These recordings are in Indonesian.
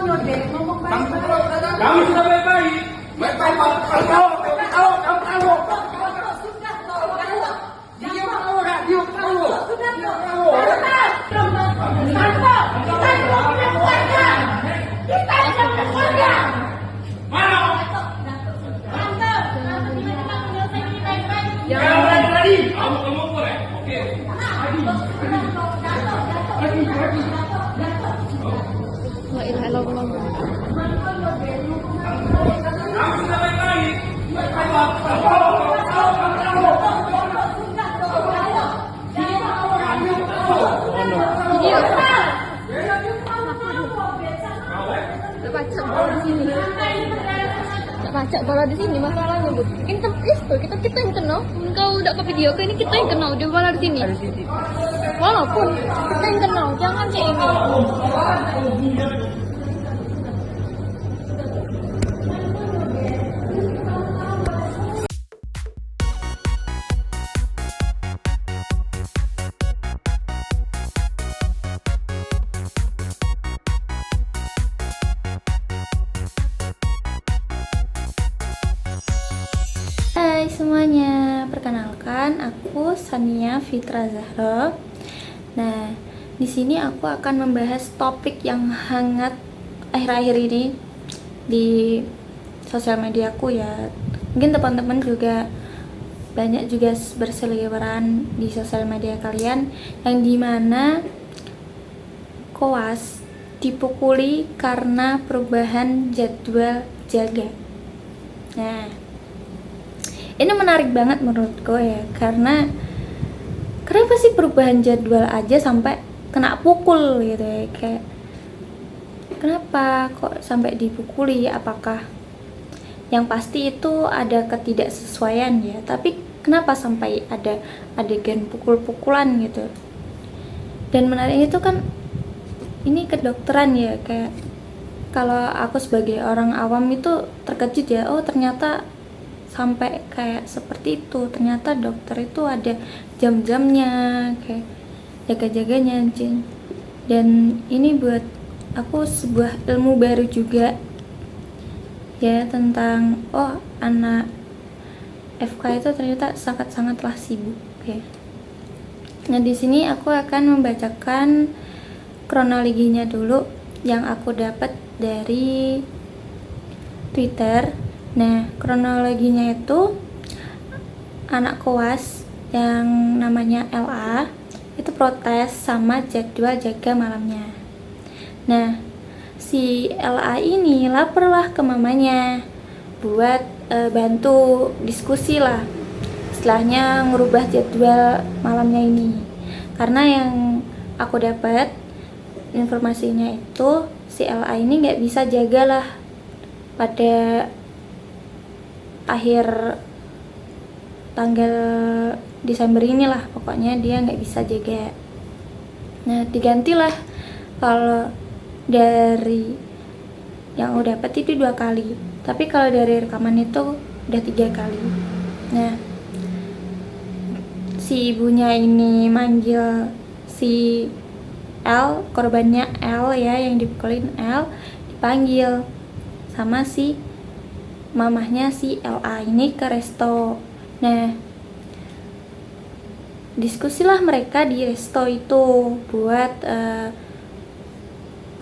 lo deh, ngomong baik-baik. Kami sudah baik-baik. Baik-baik, Pak. Kalau. Sudah toh. Dia tahu nggak? Dia tahu. Sudah toh. Kita punya keluarga. Kita punya keluarga. Mana? Tante, gimana kamu nyelesain ini baik-baik? Jangan berani. Kamu boleh. Oke. La ilaha illallah. Kami sudah baik-baik. Baik-baik, Pak. Pacak bola di sini. Pacak bola di sini masalahnya, Bu. Kita yang kena. Engkau udah ke video ke ini kita yang kena udah bola di sini. Walaupun kita yang kena, jangan kayak ini. Hai semuanya, perkenalkan aku Sania Fitra Zahra. Nah, di sini aku akan membahas topik yang hangat akhir-akhir ini di sosial mediaku ya. Mungkin teman-teman juga banyak juga berseliweran di sosial media kalian yang dimana koas dipukuli karena perubahan jadwal jaga. Nah, ini menarik banget menurutku ya, karena kenapa sih perubahan jadwal aja sampai kena pukul gitu ya, kayak kenapa kok sampai dipukuli? Apakah yang pasti itu ada ketidaksesuaian ya, tapi kenapa sampai ada adegan pukul-pukulan gitu? Dan menarik itu kan ini kedokteran ya, kayak kalau aku sebagai orang awam itu terkejut ya, oh ternyata sampai kayak seperti itu. Ternyata dokter itu ada jam-jamnya, kayak jaga-jaganya anjing. Dan ini buat aku sebuah ilmu baru juga ya, tentang oh anak FK itu ternyata sangat-sangatlah sibuk ya. Nah, di sini aku akan membacakan kronologinya dulu yang aku dapat dari Twitter. Nah, kronologinya itu anak koas yang namanya LA itu protes sama jadwal jaga malamnya. Nah, si LA ini laporlah ke mamanya buat bantu diskusi lah, istilahnya ngerubah jadwal malamnya ini. Karena yang aku dapat informasinya itu si LA ini nggak bisa jagalah pada akhir tanggal Desember inilah, pokoknya dia nggak bisa jaga. Nah, digantilah. Kalau dari yang udah dapat itu 2 kali, tapi kalau dari rekaman itu udah 3 kali. Nah, si ibunya ini manggil si L, korbannya L ya, yang dipukulin L, dipanggil sama si mamahnya si LA ini ke resto. Nah, diskusilah mereka di resto itu buat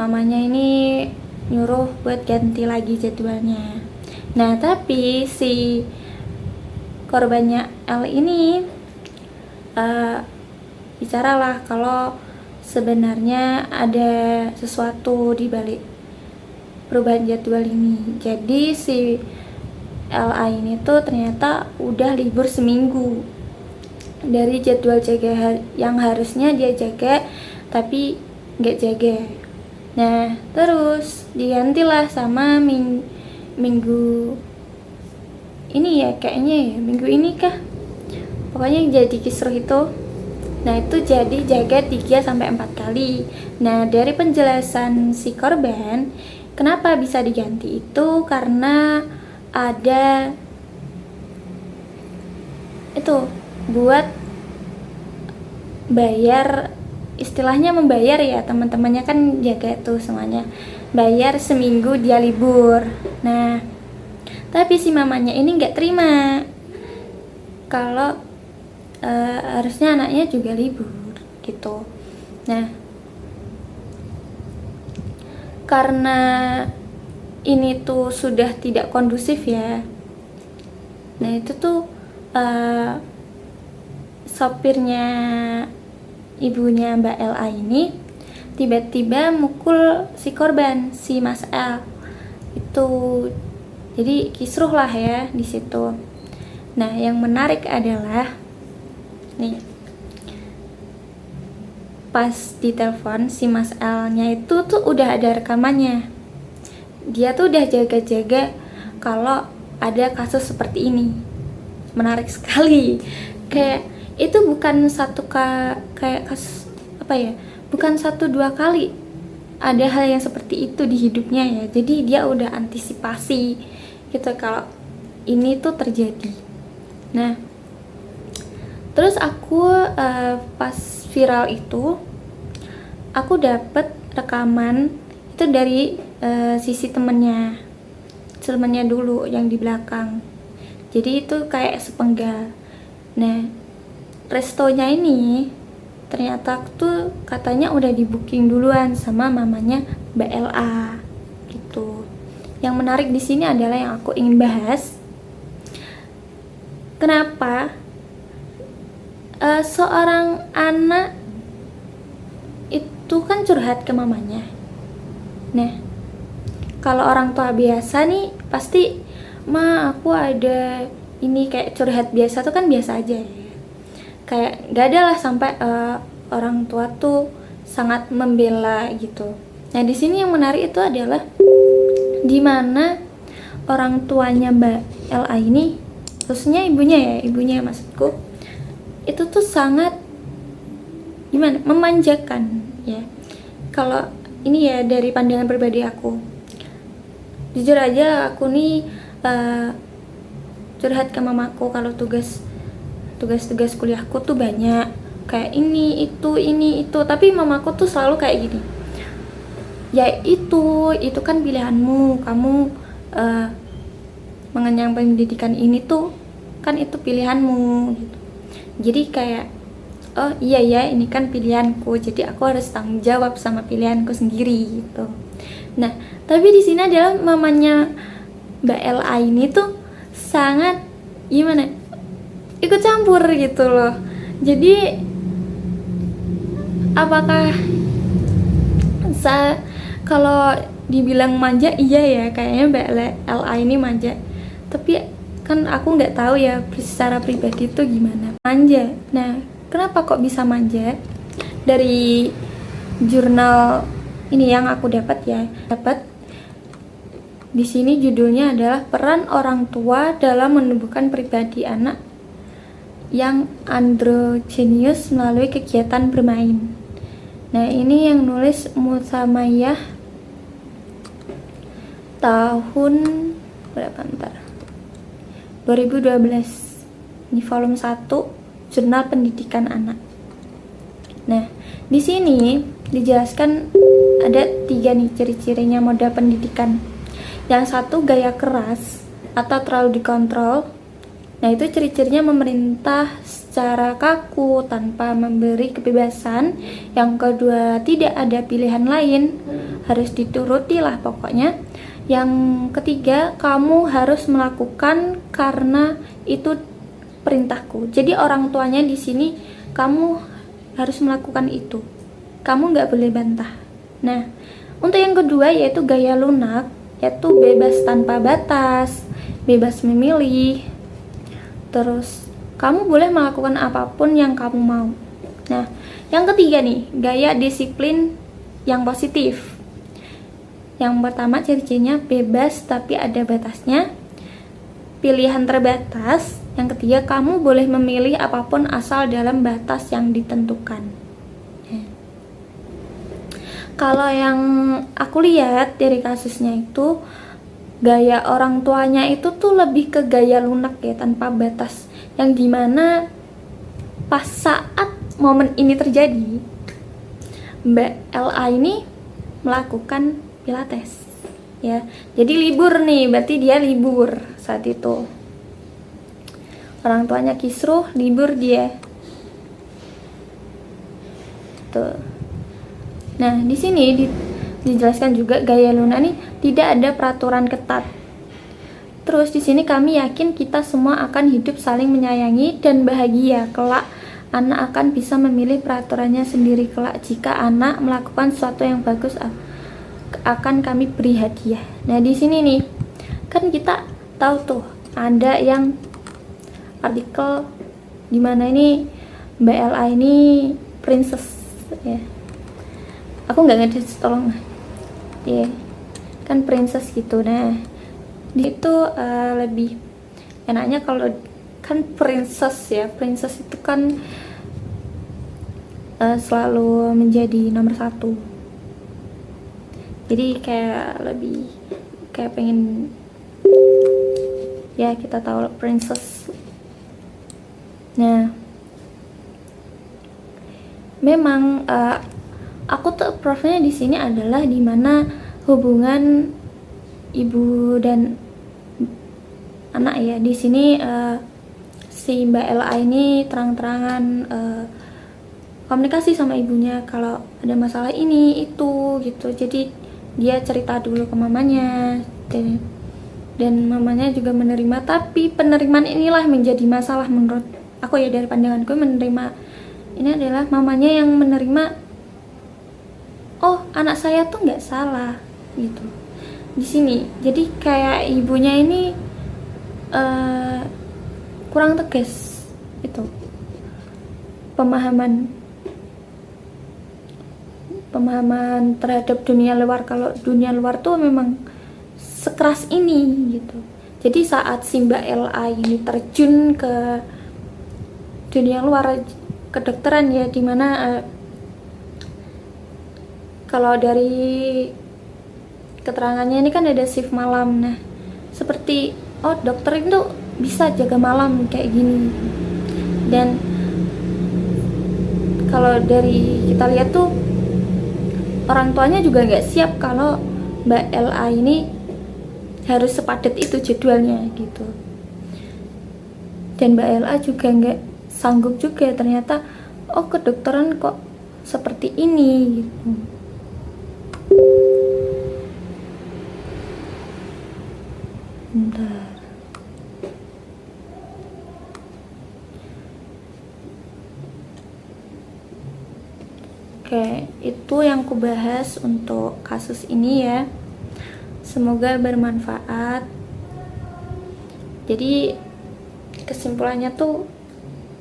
mamanya ini nyuruh buat ganti lagi jadwalnya. Nah, tapi si korbannya L ini bicaralah kalau sebenarnya ada sesuatu di balik perubahan jadwal ini. Jadi si LA ini tuh ternyata udah libur seminggu dari jadwal jaga yang harusnya dia jaga tapi nggak jaga. Nah, terus digantilah sama minggu ini ya, kayaknya ya minggu ini kah, pokoknya jadi kisruh itu. Nah, itu jadi jaga 3-4 kali. Nah, dari penjelasan si korban kenapa bisa diganti itu karena ada itu buat bayar istilahnya membayar ya, teman-temannya kan jaga tuh semuanya, bayar seminggu dia libur. Nah tapi si mamanya ini nggak terima kalau harusnya anaknya juga libur gitu. Nah karena ini tuh sudah tidak kondusif ya, nah itu tuh sopirnya ibunya Mbak LA ini tiba-tiba mukul si korban, si Mas L itu. Jadi kisruh lah ya di situ. Nah yang menarik adalah nih, pas ditelepon si Mas L-nya itu tuh udah ada rekamannya. Dia tuh udah jaga-jaga kalau ada kasus seperti ini. Menarik sekali. Kayak itu bukan kayak kasus apa ya? Bukan 1-2 kali ada hal yang seperti itu di hidupnya ya. Jadi dia udah antisipasi gitu kalau ini tuh terjadi. Nah terus aku pas viral itu aku dapet rekaman itu dari sisi temennya dulu yang di belakang. Jadi itu kayak sepenggal. Nah restonya ini ternyata tuh katanya udah di booking duluan sama mamanya Mbak LA gitu. Yang menarik di sini adalah yang aku ingin bahas, kenapa seorang anak itu kan curhat ke mamanya. Nah kalau orang tua biasa nih pasti, ma aku ada ini, kayak curhat biasa tuh kan biasa aja ya, kayak gak ada lah sampai orang tua tuh sangat membela gitu. Nah di sini yang menarik itu adalah dimana orang tuanya Mbak LA ini, khususnya ibunya maksudku, itu tuh sangat gimana, memanjakan ya. Kalau ini ya dari pandangan pribadi aku, jujur aja aku nih curhat ke mamaku kalau tugas kuliahku tuh banyak, kayak ini itu, tapi mamaku tuh selalu kayak gini, ya itu kan pilihanmu, kamu mengenyam pendidikan ini tuh kan itu pilihanmu gitu. Jadi kayak oh iya ya ini kan pilihanku, jadi aku harus tanggung jawab sama pilihanku sendiri gitu. Nah tapi di sini adalah mamanya Mbak LA ini tuh sangat gimana, ikut campur gitu loh. Jadi apakah kalau dibilang manja, iya ya kayaknya Mbak LA ini manja, tapi kan aku nggak tahu ya secara pribadi tuh gimana manja. Nah kenapa kok bisa manja? Dari jurnal ini yang aku dapat di sini judulnya adalah peran orang tua dalam menumbuhkan pribadi anak yang androgenius melalui kegiatan bermain. Nah ini yang nulis Mutsamayah tahun berapa, bentar, 2012. Ini volume 1 Jurnal Pendidikan Anak. Nah di sini dijelaskan ada 3 nih ciri-cirinya moda pendidikan. Yang satu gaya keras atau terlalu dikontrol. Nah itu ciri-cirinya memerintah secara kaku tanpa memberi kebebasan. Yang kedua tidak ada pilihan lain, harus dituruti lah pokoknya. Yang ketiga kamu harus melakukan karena itu perintahku. Jadi orang tuanya di sini, kamu harus melakukan itu, kamu nggak boleh bantah. Nah untuk yang kedua yaitu gaya lunak, yaitu bebas tanpa batas, bebas memilih. Terus kamu boleh melakukan apapun yang kamu mau. Nah yang ketiga nih, gaya disiplin yang positif. Yang pertama ciri-cirinya bebas tapi ada batasnya, pilihan terbatas. Yang ketiga kamu boleh memilih apapun asal dalam batas yang ditentukan. Kalau yang aku lihat dari kasusnya itu, gaya orang tuanya itu tuh lebih ke gaya lunak ya, tanpa batas, yang dimana pas saat momen ini terjadi Mbak LA ini melakukan pilates ya. Jadi libur nih, berarti dia libur saat itu. Orang tuanya kisruh, libur dia. Tuh. Nah, di sini dijelaskan juga gaya Luna nih tidak ada peraturan ketat. Terus di sini kami yakin kita semua akan hidup saling menyayangi dan bahagia. Kelak anak akan bisa memilih peraturannya sendiri. Kelak jika anak melakukan sesuatu yang bagus akan kami beri hadiah. Nah, di sini nih kan kita tahu tuh ada yang artikel dimana ini Mbak LA ini princess ya. Aku nggak ngerti, tolong ya, kan princess gitu. Nah, itu lebih enaknya kalau kan princess ya, princess itu kan selalu menjadi nomor satu. Jadi kayak lebih kayak pengen ya, kita tahu princess. Nah, memang aku tuh profnya di sini adalah dimana hubungan ibu dan anak ya. Di sini si Mbak LA ini terang-terangan komunikasi sama ibunya kalau ada masalah ini itu gitu. Jadi dia cerita dulu ke mamanya dan mamanya juga menerima. Tapi penerimaan inilah menjadi masalah menurut aku ya, dari pandanganku. Menerima ini adalah mamanya yang menerima, oh anak saya tuh nggak salah gitu di sini. Jadi kayak ibunya ini kurang tegas itu pemahaman terhadap dunia luar. Kalau dunia luar tuh memang sekeras ini gitu. Jadi saat si Mbak LA ini terjun ke dunia luar kedokteran ya, dimana kalau dari keterangannya ini kan ada shift malam. Nah, seperti oh dokter itu bisa jaga malam kayak gini. Dan kalau dari kita lihat tuh orang tuanya juga nggak siap kalau Mbak LA ini harus sepadat itu jadwalnya gitu. Dan Mbak LA juga nggak sanggup juga, ternyata oh kedokteran kok seperti ini gitu. Bentar. Oke, itu yang ku bahas untuk kasus ini ya. Semoga bermanfaat. Jadi kesimpulannya tuh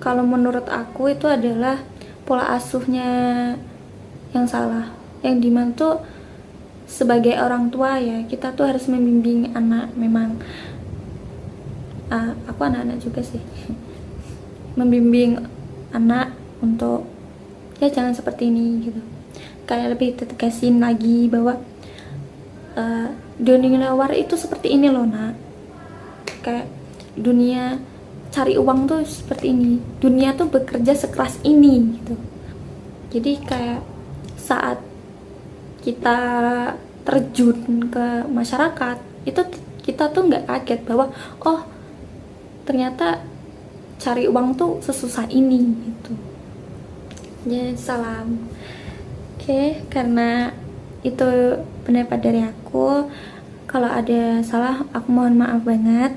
kalau menurut aku itu adalah pola asuhnya yang salah. Yang dimana tuh sebagai orang tua ya, kita tuh harus membimbing anak. Memang aku anak-anak juga sih membimbing anak untuk ya jangan seperti ini gitu. Kayak lebih ditegasin lagi bahwa dunia luar itu seperti ini loh nak. Kayak dunia cari uang tuh seperti ini, dunia tuh bekerja sekeras ini gitu. Jadi kayak saat kita terjun ke masyarakat itu kita tuh nggak kaget bahwa oh ternyata cari uang tuh sesusah ini gitu. Ya salam. Oke, karena itu pendapat dari aku. Kalau ada salah aku mohon maaf banget,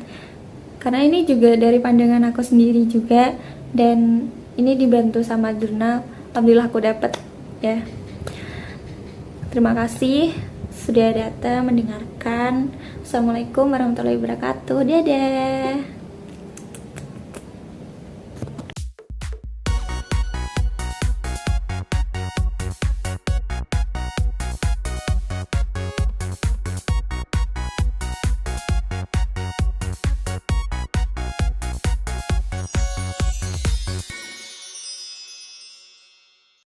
karena ini juga dari pandangan aku sendiri juga, dan ini dibantu sama jurnal. Alhamdulillah aku dapat ya. Terima kasih sudah datang mendengarkan. Assalamualaikum warahmatullahi wabarakatuh. Dadah.